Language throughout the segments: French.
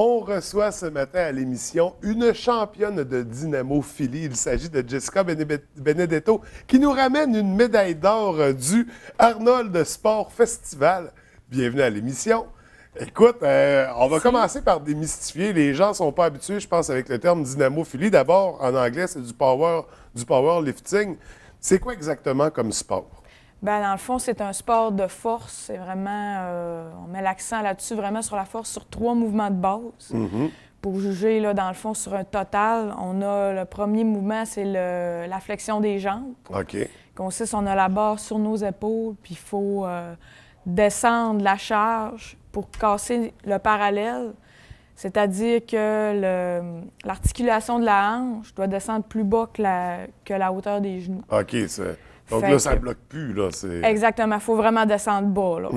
On reçoit ce matin à l'émission une championne de dynamophilie. Il s'agit de Jessica Benedetto qui nous ramène une médaille d'or du Arnold Sport Festival. Bienvenue à l'émission. Écoute, on va commencer par démystifier. Les gens ne sont pas habitués, je pense, avec le terme dynamophilie. D'abord, en anglais, c'est du powerlifting. C'est quoi exactement comme sport? Bien, dans le fond, c'est un sport de force. C'est vraiment, on met l'accent là-dessus, vraiment sur la force, sur 3 mouvements de base. Pour juger, là, dans le fond, sur un total, on a le premier mouvement, c'est la flexion des jambes. OK. Consiste, on a la barre sur nos épaules, puis il faut descendre la charge pour casser le parallèle. C'est-à-dire que l'articulation de la hanche doit descendre plus bas que la hauteur des genoux. OK, donc là, ça ne bloque plus, là. Exactement. Il faut vraiment descendre bas, là.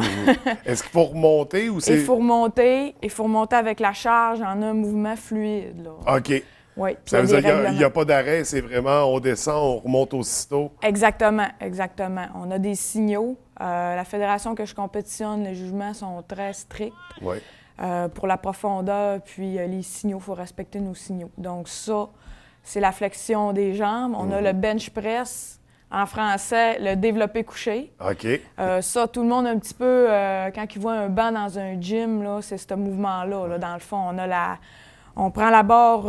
Est-ce qu'il faut remonter ou c'est... Il faut remonter avec la charge en un mouvement fluide, là. OK. Oui. Ça veut dire qu'il n'y a pas d'arrêt, c'est vraiment on descend, on remonte aussitôt? Exactement, exactement. On a des signaux. La fédération que je compétitionne, les jugements sont très stricts. Oui. Pour la profondeur, puis les signaux, il faut respecter nos signaux. Donc ça, c'est la flexion des jambes. On a le bench press. En français, le développé couché. OK. Ça, tout le monde un petit peu, quand il voit un banc dans un gym, là, c'est ce mouvement-là. Là, dans le fond, on prend la barre,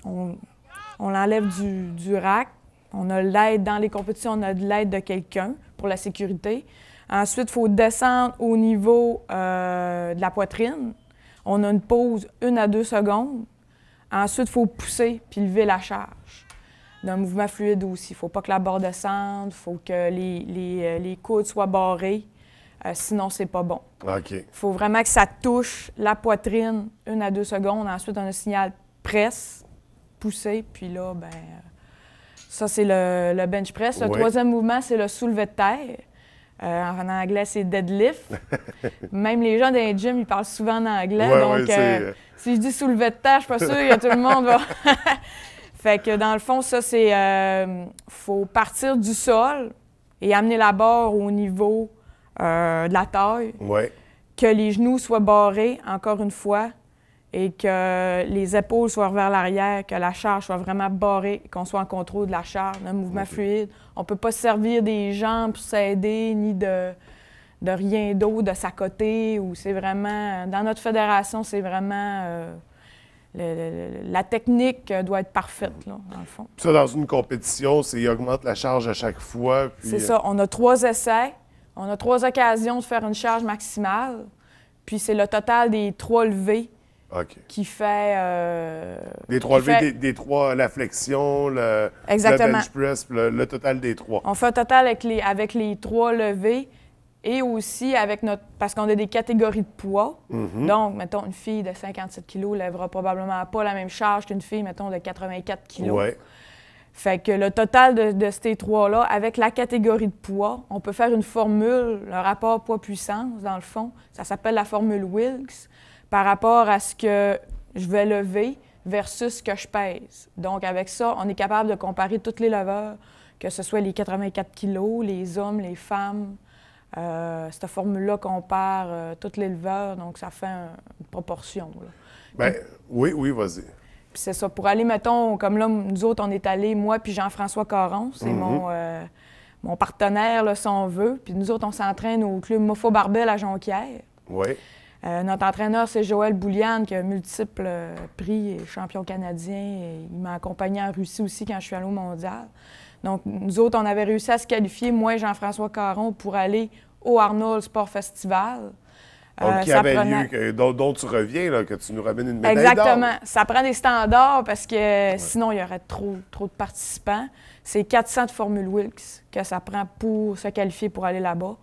on l'enlève du rack. On a l'aide dans les compétitions, on a de l'aide de quelqu'un pour la sécurité. Ensuite, il faut descendre au niveau de la poitrine. On a une pause 1 à 2 secondes. Ensuite, il faut pousser puis lever la charge. D'un mouvement fluide aussi. Il ne faut pas que la barre descende, il faut que les coudes soient barrés, sinon c'est pas bon. OK. Il faut vraiment que ça touche la poitrine 1 à 2 secondes. Ensuite, on a un signal presse, pousser, puis là, ça c'est le bench press. Le troisième mouvement, c'est le soulevé de terre. En anglais, c'est deadlift. Même les gens dans les gyms, ils parlent souvent en anglais. Donc, si je dis soulevé de terre, je suis pas sûre que tout le monde va... Fait que dans le fond, ça, c'est... faut partir du sol et amener la barre au niveau de la taille. Oui. Que les genoux soient barrés, encore une fois, et que les épaules soient vers l'arrière, que la charge soit vraiment barrée, qu'on soit en contrôle de la charge, un mouvement fluide. On ne peut pas se servir des jambes pour s'aider, ni de rien d'autre, de s'accoter. C'est vraiment... Dans notre fédération, c'est vraiment... la technique doit être parfaite, là, dans le fond. Ça, dans une compétition, c'est augmente la charge à chaque fois. Puis... C'est ça. On a 3 essais. On a 3 occasions de faire une charge maximale. Puis c'est le total des 3 levées qui fait... des 3 levées, des 3, la flexion, le bench press, le total des 3. On fait un total avec les 3 levées. Et aussi avec parce qu'on a des catégories de poids. Donc, mettons, une fille de 57 kg ne lèvera probablement pas la même charge qu'une fille, mettons, de 84 kg. Ouais. Fait que le total de ces 3-là, avec la catégorie de poids, on peut faire une formule, le rapport poids-puissance, dans le fond. Ça s'appelle la formule Wilks, par rapport à ce que je vais lever versus ce que je pèse. Donc, avec ça, on est capable de comparer tous les leveurs, que ce soit les 84 kg, les hommes, les femmes. Cette formule-là compare tous les leveurs, donc ça fait une proportion. Là. Bien, oui, vas-y. Puis c'est ça. Pour aller, mettons, comme là, nous autres, on est allés, moi puis Jean-François Caron, c'est mon partenaire, là, si on veut. Puis nous autres, on s'entraîne au club Mofo Barbell à Jonquière. Oui. Notre entraîneur, c'est Joël Bouliane, qui a multiples prix et champion canadien. Et il m'a accompagné en Russie aussi quand je suis allée au mondial. Donc, nous autres, on avait réussi à se qualifier, moi et Jean-François Caron, pour aller au Arnold Sport Festival. Donc, qui avait lieu, dont tu reviens, là, que tu nous ramènes une médaille d'or. Exactement. Ça prend des standards parce que sinon, il y aurait trop de participants. C'est 400 de Formule Wilks que ça prend pour se qualifier pour aller là-bas.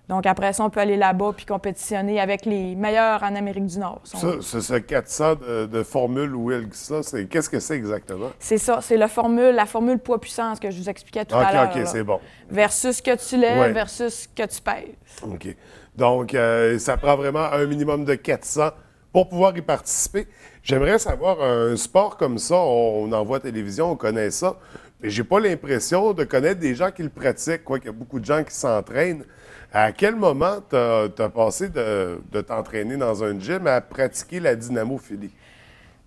Donc, après ça, on peut aller là-bas puis compétitionner avec les meilleurs en Amérique du Nord. Ce 400 de Formule Wilks, qu'est-ce que c'est exactement? C'est ça, c'est la formule poids-puissance que je vous expliquais tout à l'heure. OK, c'est bon. Versus ce que tu lèves versus ce que tu pèses. OK. Donc, ça prend vraiment un minimum de 400 pour pouvoir y participer. J'aimerais savoir, un sport comme ça, on en voit à la télévision, on connaît ça. Mais j'ai pas l'impression de connaître des gens qui le pratiquent, quoi qu'il y a beaucoup de gens qui s'entraînent. À quel moment tu as passé de t'entraîner dans un gym à pratiquer la dynamophilie?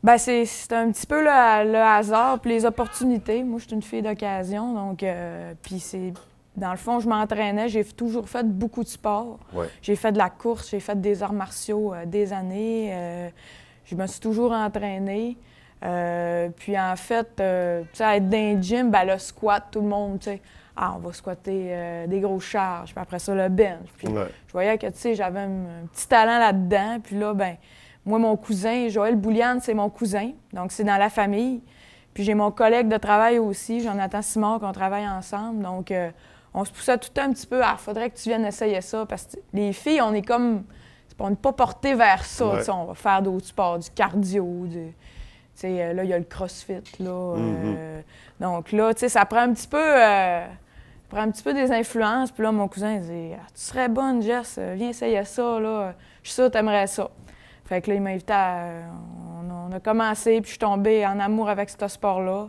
Ben c'est un petit peu le hasard puis les opportunités. Moi, je suis une fille d'occasion, donc puis c'est dans le fond, je m'entraînais. J'ai toujours fait beaucoup de sport. Ouais. J'ai fait de la course, j'ai fait des arts martiaux des années. Je me suis toujours entraînée. Puis en fait, tu sais, être dans un gym, ben le squat, tout le monde, tu sais, on va squatter des grosses charges, puis après ça, le bench. Puis je voyais que, tu sais, j'avais un petit talent là-dedans. Puis là, ben moi, mon cousin, Joël Bouliane, c'est mon cousin, donc c'est dans la famille. Puis j'ai mon collègue de travail aussi, Jonathan Simard, qu'on travaille ensemble. Donc, on se poussait tout un petit peu, faudrait que tu viennes essayer ça, parce que les filles, on est comme, on n'est pas porté vers ça. Ouais. On va faire d'autres sports, du cardio, là, il y a le crossfit, là. Donc là, tu sais, ça prend un petit peu, des influences. Puis là, mon cousin dit « Tu serais bonne, Jess, viens essayer ça, là. Je suis sûre que tu aimerais ça. » Fait que là, il m'a invité on a commencé, puis je suis tombée en amour avec ce sport-là.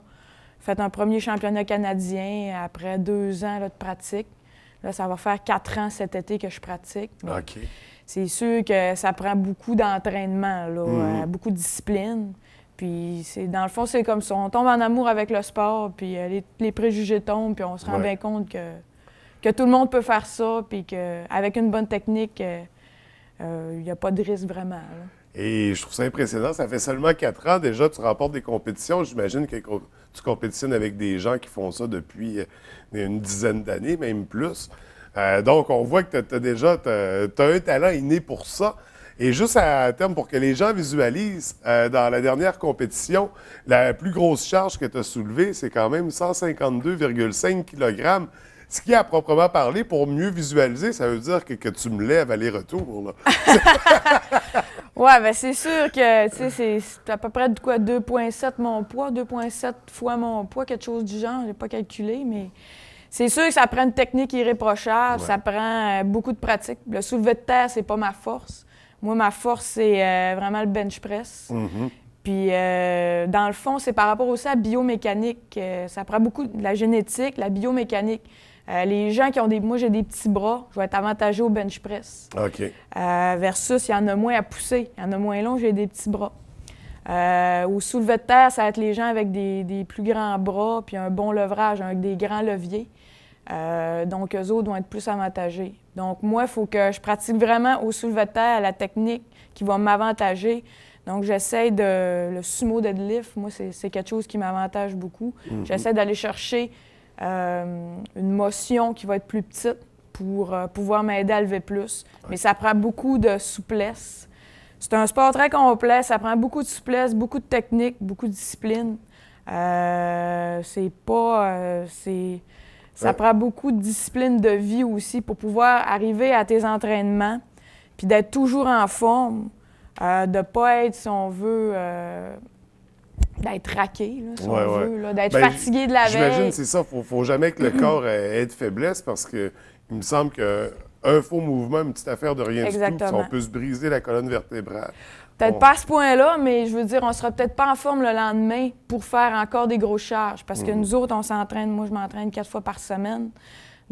Fait un premier championnat canadien après 2 ans là, de pratique. Là, ça va faire 4 ans cet été que je pratique. OK. C'est sûr que ça prend beaucoup d'entraînement, là, beaucoup de discipline. Puis, dans le fond, c'est comme ça. On tombe en amour avec le sport, puis les préjugés tombent, puis on se rend bien compte que tout le monde peut faire ça, puis qu'avec une bonne technique, il n'y a pas de risque vraiment. Là. Et je trouve ça impressionnant. Ça fait seulement 4 ans déjà, tu remportes des compétitions. J'imagine que tu compétitionnes avec des gens qui font ça depuis une dizaine d'années, même plus. Donc, on voit que tu as un talent inné pour ça. Et juste à terme, pour que les gens visualisent, dans la dernière compétition, la plus grosse charge que tu as soulevée, c'est quand même 152,5 kg. Ce qui, à proprement parler, pour mieux visualiser, ça veut dire que tu me lèves aller-retour. Oui, bien c'est sûr que c'est à peu près de quoi 2,7 mon poids, 2,7 fois mon poids, quelque chose du genre, je n'ai pas calculé, mais c'est sûr que ça prend une technique irréprochable, ça prend beaucoup de pratique. Le soulevé de terre, c'est pas ma force. Moi, ma force, c'est vraiment le bench press. Puis, dans le fond, c'est par rapport aussi à la biomécanique. Ça prend beaucoup de la génétique, la biomécanique. Les gens qui ont moi, j'ai des petits bras, je vais être avantagé au bench press. OK. Versus, il y en a moins à pousser. Il y en a moins long, j'ai des petits bras. Au soulevé de terre, ça va être les gens avec des plus grands bras puis un bon levrage, avec des grands leviers. Donc, eux autres vont être plus avantagés. Donc, moi, il faut que je pratique vraiment au soulevé de terre la technique qui va m'avantager. Donc, j'essaie le sumo deadlift, moi, c'est quelque chose qui m'avantage beaucoup. J'essaie d'aller chercher une motion qui va être plus petite pour pouvoir m'aider à lever plus. Mais ça prend beaucoup de souplesse. C'est un sport très complet, ça prend beaucoup de souplesse, beaucoup de technique, beaucoup de discipline. Ça prend beaucoup de discipline de vie aussi pour pouvoir arriver à tes entraînements puis d'être toujours en forme, de ne pas être, si on veut, d'être raqué, là, si on veut, là, d'être fatigué de la veille. J'imagine, c'est ça. Faut jamais que le corps ait de faiblesse parce que il me semble qu'un faux mouvement, une petite affaire de rien du tout, on peut se briser la colonne vertébrale. Peut-être pas à ce point-là, mais je veux dire, on sera peut-être pas en forme le lendemain pour faire encore des grosses charges. Parce que nous autres, on s'entraîne, moi je m'entraîne 4 fois par semaine,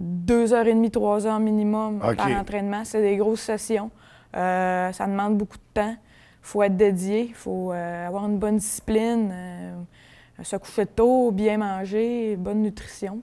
2h30, 3h minimum par entraînement. C'est des grosses sessions. Ça demande beaucoup de temps. Il faut être dédié, il faut avoir une bonne discipline, se coucher tôt, bien manger, bonne nutrition.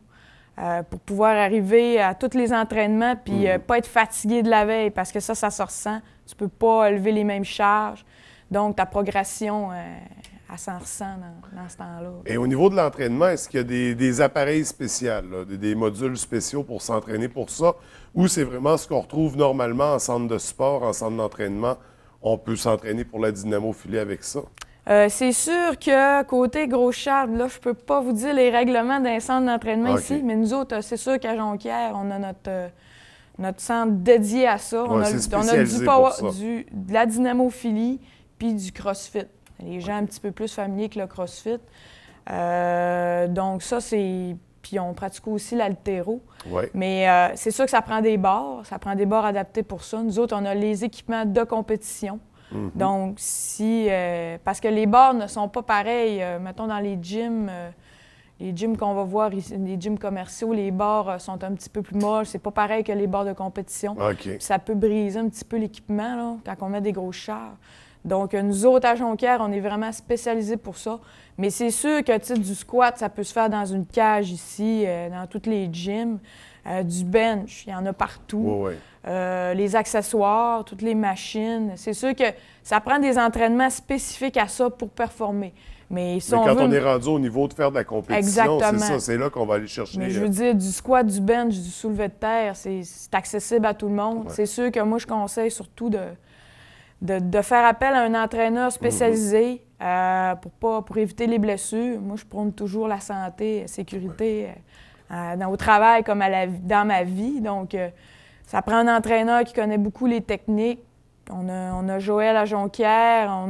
Pour pouvoir arriver à tous les entraînements puis pas être fatigué de la veille parce que ça se ressent. Tu peux pas lever les mêmes charges. Donc, ta progression, elle s'en ressent dans ce temps-là. Et au niveau de l'entraînement, est-ce qu'il y a des appareils spéciaux, là, des modules spéciaux pour s'entraîner pour ça? Ou c'est vraiment ce qu'on retrouve normalement en centre de sport, en centre d'entraînement? On peut s'entraîner pour la dynamophilie avec ça? C'est sûr que côté grosse charge, là, je peux pas vous dire les règlements d'un centre d'entraînement ici, mais nous autres, c'est sûr qu'à Jonquière, on a notre centre dédié à ça. On a de la dynamophilie puis du crossfit. Les gens un petit peu plus familiers que le crossfit. Donc ça, c'est... Puis on pratique aussi l'haltéro. Mais c'est sûr que ça prend des barres. Ça prend des barres adaptées pour ça. Nous autres, on a les équipements de compétition. Donc, parce que les barres ne sont pas pareilles, mettons dans les gyms Les gyms qu'on va voir, les gyms commerciaux, les barres sont un petit peu plus molles. C'est pas pareil que les barres de compétition. OK. Ça peut briser un petit peu l'équipement là, quand on met des grosses charges. Donc, nous autres, à Jonquière, on est vraiment spécialisés pour ça. Mais c'est sûr que, tu sais, du squat, ça peut se faire dans une cage ici, dans tous les gyms. Du bench, il y en a partout. Oui, oui. Les accessoires, toutes les machines. C'est sûr que ça prend des entraînements spécifiques à ça pour performer. Mais, si Mais quand on veut... est rendu au niveau de faire de la compétition, c'est ça, c'est là qu'on va aller chercher. Mais je veux dire, du squat, du bench, du soulevé de terre, c'est accessible à tout le monde. Ouais. C'est sûr que moi, je conseille surtout de faire appel à un entraîneur spécialisé pour éviter les blessures. Moi, je prône toujours la santé, la sécurité au travail comme dans ma vie. Donc, ça prend un entraîneur qui connaît beaucoup les techniques. On a Joël à Jonquière,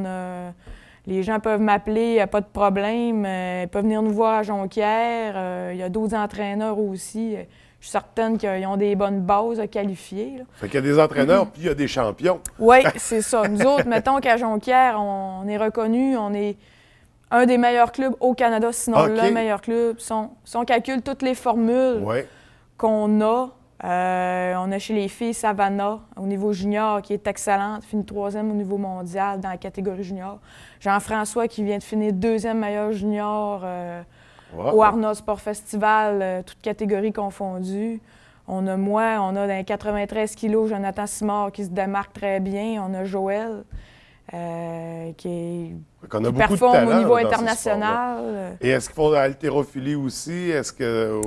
les gens peuvent m'appeler, il n'y a pas de problème. Ils peuvent venir nous voir à Jonquière. Il y a d'autres entraîneurs aussi. Je suis certaine qu'ils ont des bonnes bases à qualifier. Là. Fait qu'il y a des entraîneurs, puis il y a des champions. Oui, c'est ça. Nous autres, mettons qu'à Jonquière, on est reconnus, on est un des meilleurs clubs au Canada, sinon le meilleur club. Si on calcule toutes les formules qu'on a, on a chez les filles Savannah au niveau junior qui est excellente, finit 3e au niveau mondial dans la catégorie junior. Jean-François qui vient de finir 2e meilleur junior au Arnold Sport Festival, toutes catégories confondues. On a moi, on a dans les 93 kilos Jonathan Simard qui se démarque très bien. On a Joël qui performe au niveau international. Et est-ce qu'ils font de l'haltérophilie aussi? Est-ce que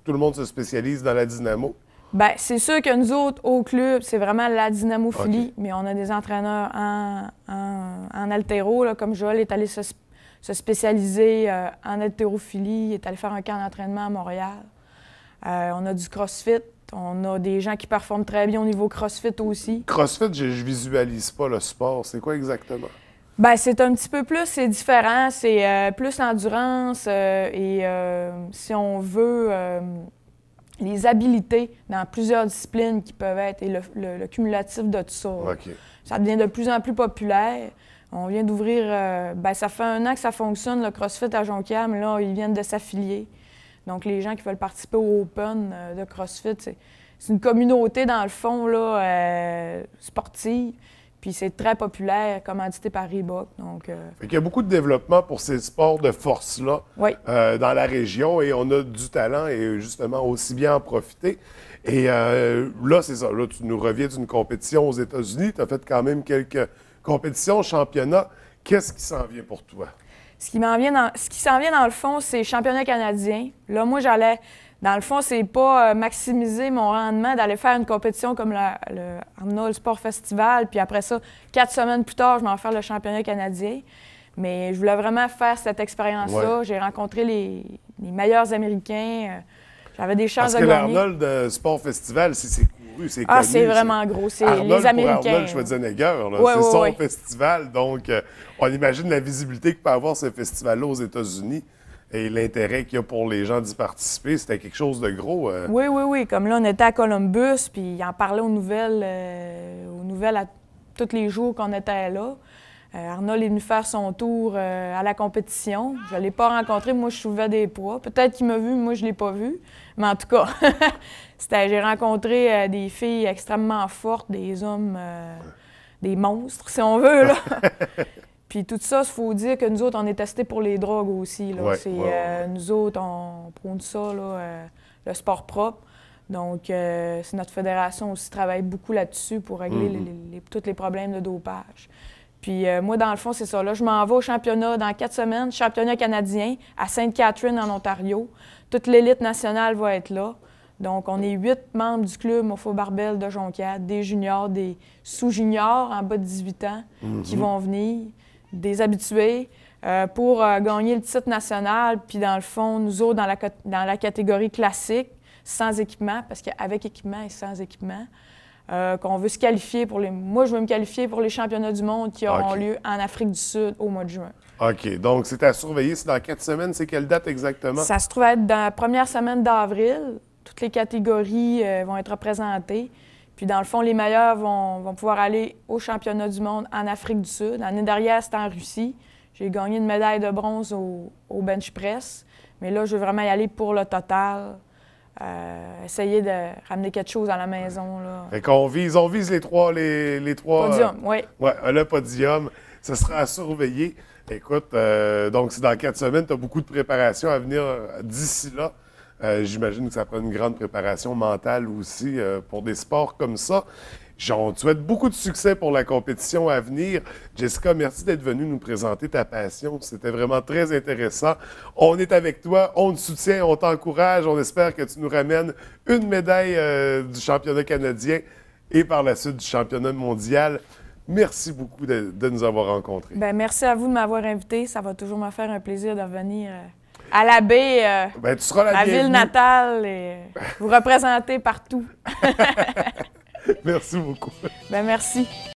tout le monde se spécialise dans la dynamo? Bien, c'est sûr que nous autres, au club, c'est vraiment la dynamophilie, mais on a des entraîneurs en haltéro, là, comme Joël est allé se spécialiser en haltérophilie, il est allé faire un camp d'entraînement à Montréal. On a du CrossFit. On a des gens qui performent très bien au niveau CrossFit aussi. CrossFit, je visualise pas le sport. C'est quoi exactement? Bien, c'est un petit peu plus, c'est différent. C'est plus l'endurance et, si on veut, les habiletés dans plusieurs disciplines qui peuvent être et le cumulatif de tout ça. OK. Ça devient de plus en plus populaire. On vient d'ouvrir, ça fait 1 an que ça fonctionne, le CrossFit à Jonquière, mais là, ils viennent de s'affilier. Donc, les gens qui veulent participer au Open de CrossFit, c'est une communauté, dans le fond, là, sportive. Puis c'est très populaire, commandité par Reebok. Donc, Fait qu'il y a beaucoup de développement pour ces sports de force-là dans la région et on a du talent et justement aussi bien en profiter. Et là, c'est ça. Là, tu nous reviens d'une compétition aux États-Unis. Tu as fait quand même quelques compétitions, championnats. Qu'est-ce qui s'en vient pour toi? Ce qui s'en vient dans le fond, c'est championnat canadien. Là, moi, dans le fond, c'est pas maximiser mon rendement d'aller faire une compétition comme le Arnold Sport Festival, puis après ça, 4 semaines plus tard, je m'en vais faire le championnat canadien. Mais je voulais vraiment faire cette expérience-là. J'ai rencontré les meilleurs Américains. J'avais des chances de gagner. Parce que l'Arnold Sport Festival, c'est couru, c'est connu. Ah, c'est vraiment gros. C'est Arnold les Américains. Pour Arnold Schwarzenegger, c'est son festival. Donc, on imagine la visibilité que peut avoir ce festival-là aux États-Unis et l'intérêt qu'il y a pour les gens d'y participer. C'était quelque chose de gros. Oui. Comme là, on était à Columbus, puis il en parlait aux nouvelles à tous les jours qu'on était là. Arnold est venu faire son tour à la compétition. Je ne l'ai pas rencontré. Moi, je soulevais des poids. Peut-être qu'il m'a vu, moi, je ne l'ai pas vu. Mais en tout cas, j'ai rencontré des filles extrêmement fortes, des hommes, des monstres, si on veut, là. Puis tout ça, il faut dire que nous autres, on est testés pour les drogues aussi, là. Nous autres, on prône ça, là, le sport propre. Donc, c'est notre fédération aussi travaille beaucoup là-dessus pour régler tous les problèmes de dopage. Puis moi, dans le fond, c'est ça. Là, je m'en vais au championnat dans 4 semaines, championnat canadien à Sainte-Catherine, en Ontario. Toute l'élite nationale va être là. Donc, on est 8 membres du club Mofo Barbell de Jonquière, des juniors, des sous-juniors en bas de 18 ans qui vont venir, des habitués, pour gagner le titre national. Puis, dans le fond, nous autres, dans la catégorie classique, sans équipement, parce qu'avec équipement et sans équipement, qu'on veut se qualifier pour les... Moi, je veux me qualifier pour les championnats du monde qui auront lieu en Afrique du Sud au mois de juin. OK. Donc, c'est à surveiller. C'est dans 4 semaines. C'est quelle date exactement? Ça se trouve être dans la première semaine d'avril. Toutes les catégories vont être représentées. Puis, dans le fond, les meilleurs vont pouvoir aller au championnat du monde en Afrique du Sud. L'année dernière, c'était en Russie. J'ai gagné une médaille de bronze au bench press. Mais là, je veux vraiment y aller pour le total. Essayer de ramener quelque chose à la maison. Là. Fait qu'on vise, on vise les trois. Podium, oui. Ouais, le podium. Ça sera à surveiller. Écoute, donc c'est dans 4 semaines. Tu as beaucoup de préparation à venir d'ici là. J'imagine que ça prend une grande préparation mentale aussi pour des sports comme ça. On te souhaite beaucoup de succès pour la compétition à venir. Jessica, merci d'être venue nous présenter ta passion. C'était vraiment très intéressant. On est avec toi, on te soutient, on t'encourage. On espère que tu nous ramènes une médaille du championnat canadien et par la suite du championnat mondial. Merci beaucoup de nous avoir rencontrés. Bien, merci à vous de m'avoir invité. Ça va toujours me faire un plaisir de venir à la baie, Ben, tu seras la ma bienvenue. ville natale, et vous représenter partout. Merci beaucoup. Bien, merci.